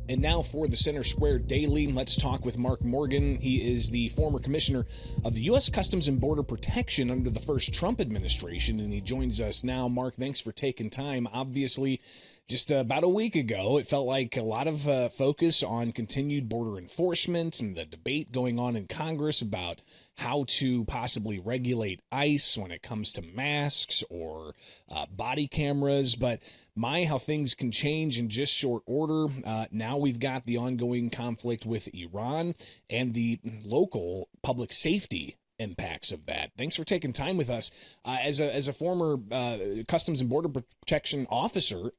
And now for the Center Square Daily, let's talk with Mark Morgan. He is the former commissioner of the U.S. Customs and Border Protection under the first Trump administration, and he joins us now. Mark, thanks for taking time. Obviously, just about a week ago, it felt like a lot of focus on continued border enforcement and the debate going on in Congress about how to possibly regulate ICE when it comes to masks or body cameras. But how things can change in just short order. Now we've got the ongoing conflict with Iran and the local public safety impacts of that. Thanks for taking time with us. As a former Customs and Border Protection officer,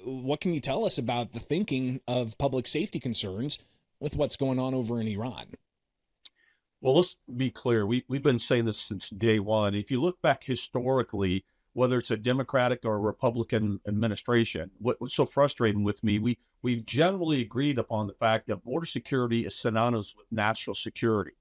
what can you tell us about the thinking of public safety concerns with what's going on over in Iran? Well, let's be clear. We've been saying this since day one. If you look back historically, whether it's a Democratic or a Republican administration, what's so frustrating with me, we've generally agreed upon the fact that border security is synonymous with national security,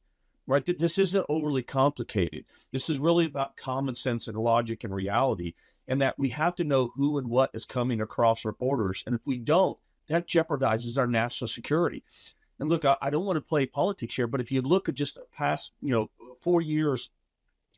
right? This isn't overly complicated. This is really about common sense and logic and reality, and that we have to know who and what is coming across our borders. And if we don't, that jeopardizes our national security. And look, I don't want to play politics here, but if you look at just the past, 4 years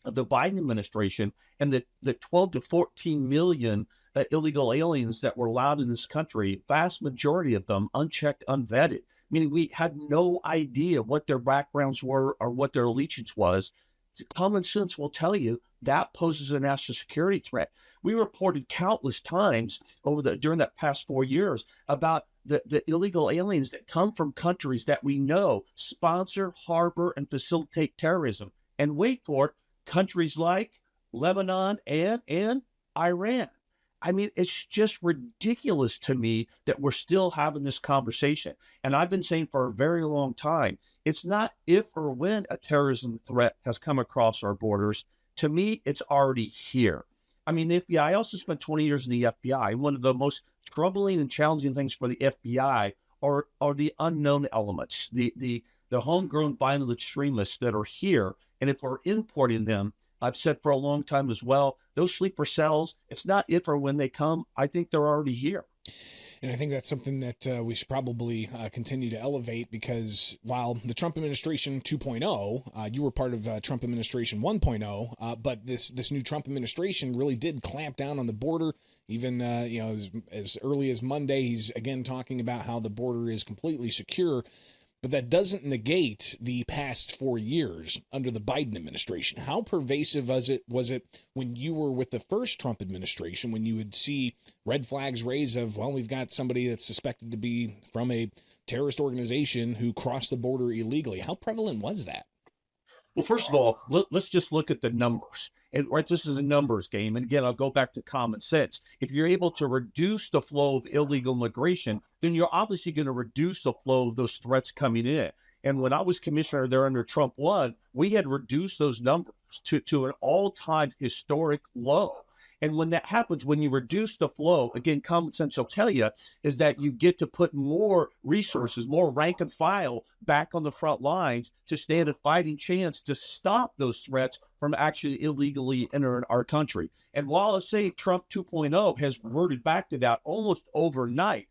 of the Biden administration and the 12 to 14 million illegal aliens that were allowed in this country, vast majority of them unchecked, unvetted, meaning we had no idea what their backgrounds were or what their allegiance was. Common sense will tell you that poses a national security threat. We reported countless times during that past 4 years about the illegal aliens that come from countries that we know sponsor, harbor, and facilitate terrorism. And wait for it, countries like Lebanon and Iran. I mean, it's just ridiculous to me that we're still having this conversation. And I've been saying for a very long time, it's not if or when a terrorism threat has come across our borders. To me, it's already here. I mean, the FBI, I also spent 20 years in the FBI. One of the most troubling and challenging things for the FBI are the unknown elements, the homegrown violent extremists that are here. And if we're importing them, I've said for a long time as well, those sleeper cells, it's not if or when they come. I think they're already here. And I think that's something that we should probably continue to elevate, because while the Trump administration 2.0, you were part of Trump administration 1.0, but this new Trump administration really did clamp down on the border. Even as early as Monday, he's again talking about how the border is completely secure. But that doesn't negate the past 4 years under the Biden administration. How pervasive was it when you were with the first Trump administration, when you would see red flags raised of, well, we've got somebody that's suspected to be from a terrorist organization who crossed the border illegally? How prevalent was that? Well, first of all, let's just look at the numbers. And right, this is a numbers game. And again, I'll go back to common sense. If you're able to reduce the flow of illegal migration, then you're obviously going to reduce the flow of those threats coming in. And when I was commissioner there under Trump 1, we had reduced those numbers to an all-time historic low. And when that happens, when you reduce the flow, again, common sense will tell you is that you get to put more resources, more rank and file back on the front lines to stand a fighting chance to stop those threats from actually illegally entering our country. And while I say Trump 2.0 has reverted back to that almost overnight,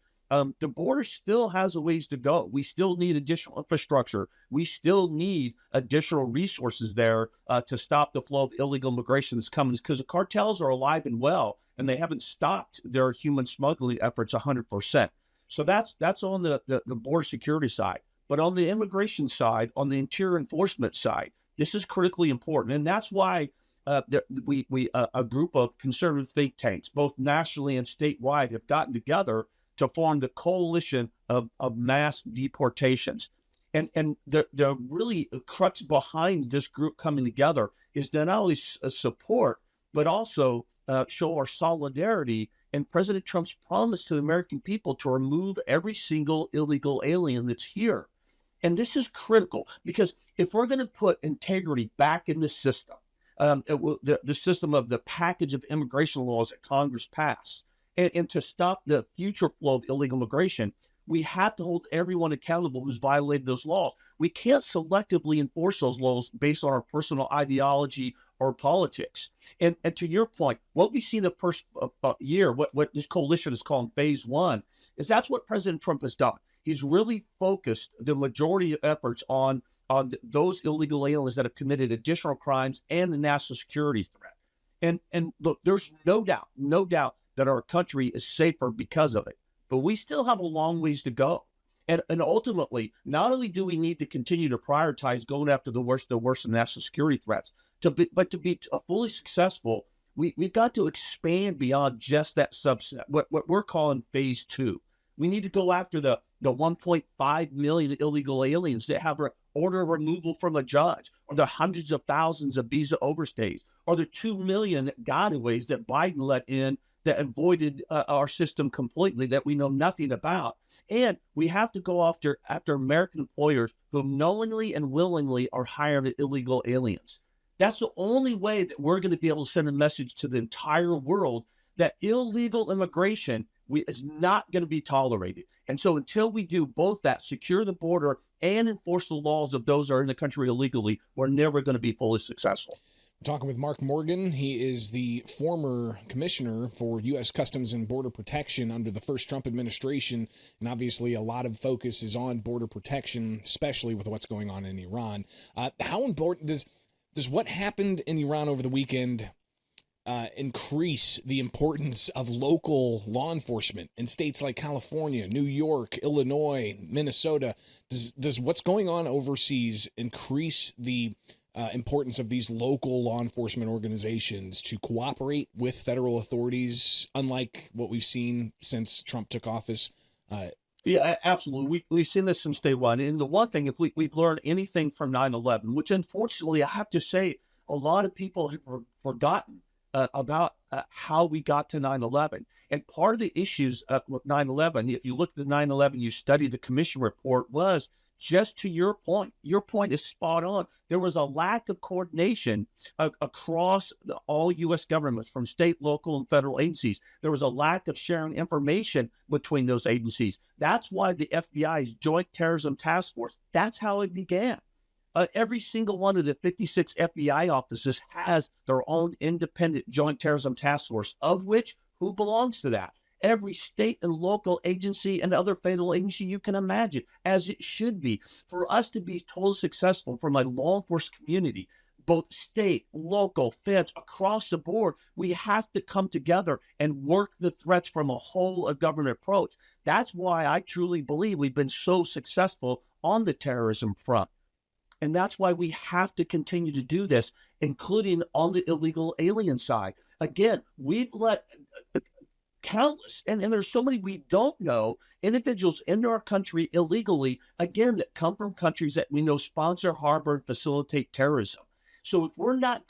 the border still has a ways to go. We still need additional infrastructure. We still need additional resources there to stop the flow of illegal migration that's coming, because the cartels are alive and well, and they haven't stopped their human smuggling efforts 100%. So that's on the border security side. But on the immigration side, on the interior enforcement side, this is critically important. And that's why a group of conservative think tanks, both nationally and statewide, have gotten together to form the coalition of mass deportations. And the really crux behind this group coming together is to not only support, but also show our solidarity in President Trump's promise to the American people to remove every single illegal alien that's here. And this is critical, because if we're going to put integrity back in the system, the system of the package of immigration laws that Congress passed, and to stop the future flow of illegal migration, we have to hold everyone accountable who's violated those laws. We can't selectively enforce those laws based on our personal ideology or politics. And to your point, what we see in the first year, what this coalition is calling phase one, is that's what President Trump has done. he's really focused the majority of efforts on those illegal aliens that have committed additional crimes and the national security threat. And look, there's no doubt that our country is safer because of it. But we still have a long ways to go. And ultimately, not only do we need to continue to prioritize going after the worst of national security threats, but to be fully successful, we've got to expand beyond just that subset, what we're calling phase two. We need to go after the 1.5 million illegal aliens that have an order of removal from a judge, or the hundreds of thousands of visa overstays, or the 2 million gotaways that Biden let in that avoided our system completely that we know nothing about. And we have to go after American employers who knowingly and willingly are hiring illegal aliens. That's the only way that we're going to be able to send a message to the entire world that illegal immigration is not going to be tolerated. And so until we do both that, secure the border and enforce the laws of those who are in the country illegally, we're never going to be fully successful. We're talking with Mark Morgan. He is the former commissioner for U.S. Customs and Border Protection under the first Trump administration. And obviously a lot of focus is on border protection, especially with what's going on in Iran. How important does what happened in Iran over the weekend increase the importance of local law enforcement in states like California, New York, Illinois, Minnesota? Does what's going on overseas increase the importance of these local law enforcement organizations to cooperate with federal authorities, unlike what we've seen since Trump took office? Yeah, absolutely. We've seen this since day one. And the one thing, if we've learned anything from 9/11, which unfortunately I have to say a lot of people have forgotten about how we got to 9/11. And part of the issues with 9/11, if you look at the 9/11, you study the commission report, was just to your point. Your point is spot on. There was a lack of coordination across all U.S. governments, from state, local, and federal agencies. There was a lack of sharing information between those agencies. That's why the FBI's Joint Terrorism Task Force, that's how it began. Every single one of the 56 FBI offices has their own independent Joint Terrorism Task Force, of which, who belongs to that? Every state and local agency and other federal agency you can imagine, as it should be. For us to be totally successful from a law enforcement community, both state, local, feds, across the board, we have to come together and work the threats from a whole of government approach. That's why I truly believe we've been so successful on the terrorism front. And that's why we have to continue to do this, including on the illegal alien side. Again, we've let countless, and there's so many we don't know, individuals into our country illegally, again, that come from countries that we know sponsor, harbor, and facilitate terrorism. So if we're not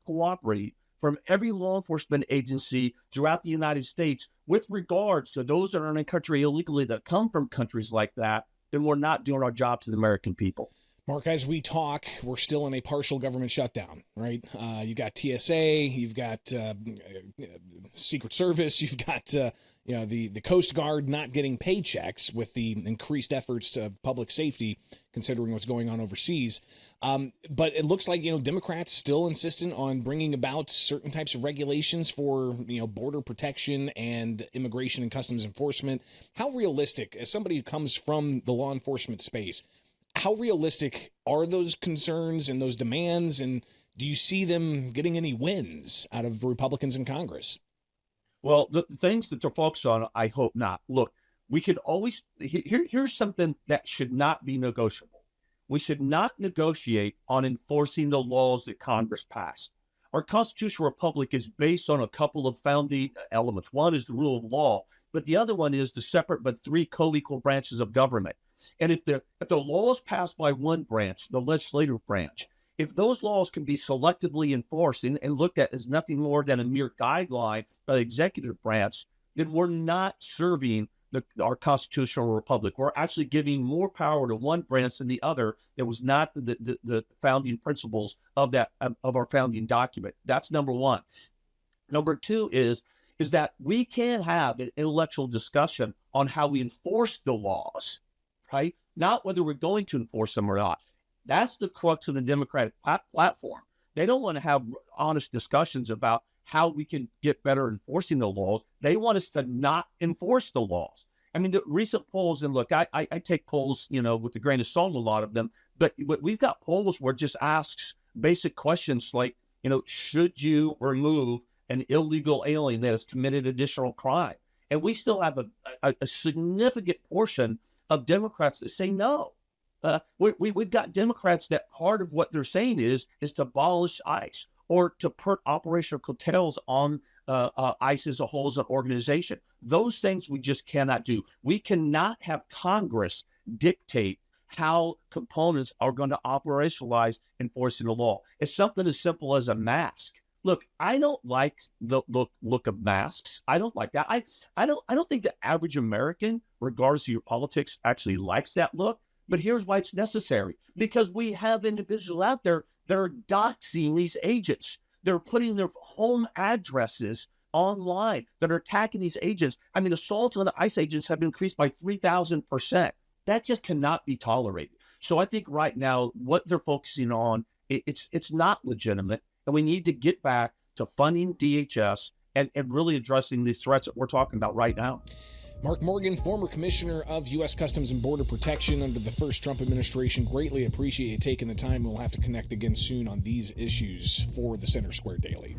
cooperating from every law enforcement agency throughout the United States with regards to those that are in a country illegally that come from countries like that, then we're not doing our job to the American people. Mark, as we talk, we're still in a partial government shutdown, right? You got TSA, you've got Secret Service, you've got the Coast Guard not getting paychecks with the increased efforts of public safety, considering what's going on overseas. But it looks like Democrats still insistent on bringing about certain types of regulations for border protection and immigration and customs enforcement. How realistic, as somebody who comes from the law enforcement space, how realistic are those concerns and those demands, and do you see them getting any wins out of Republicans in Congress? Well, the things that they're focused on, I hope not. Look, we could always, here's something that should not be negotiable. We should not negotiate on enforcing the laws that Congress passed. Our constitutional republic is based on a couple of founding elements. One is the rule of law, but the other one is the separate but three co-equal branches of government. And if the laws passed by one branch, the legislative branch, if those laws can be selectively enforced and looked at as nothing more than a mere guideline by the executive branch, then we're not serving our constitutional republic. We're actually giving more power to one branch than the other. That was not the founding principles of our founding document. That's number one. Number two is that we can have an intellectual discussion on how we enforce the laws, right? Not whether we're going to enforce them or not. That's the crux of the Democratic platform. They don't want to have honest discussions about how we can get better enforcing the laws. They want us to not enforce the laws. I mean, the recent polls, and look, I take polls, with a grain of salt, a lot of them, but we've got polls where it just asks basic questions like, should you remove an illegal alien that has committed additional crime? And we still have a significant portion of Democrats that say no. We've got Democrats that part of what they're saying is to abolish ICE or to put operational curtails on ICE as a whole as an organization. Those things we just cannot do. We cannot have Congress dictate how components are going to operationalize enforcing the law. It's something as simple as a mask. Look, I don't like the look of masks. I don't like that. I don't think the average American, regardless of your politics, actually likes that look. But here's why it's necessary. Because we have individuals out there that are doxing these agents. They're putting their home addresses online that are attacking these agents. I mean, assaults on the ICE agents have increased by 3,000%. That just cannot be tolerated. So I think right now what they're focusing on, it's not legitimate. And we need to get back to funding DHS and really addressing these threats that we're talking about right now. Mark Morgan, former commissioner of U.S. Customs and Border Protection under the first Trump administration. Greatly appreciate you taking the time. We'll have to connect again soon on these issues for the Center Square Daily.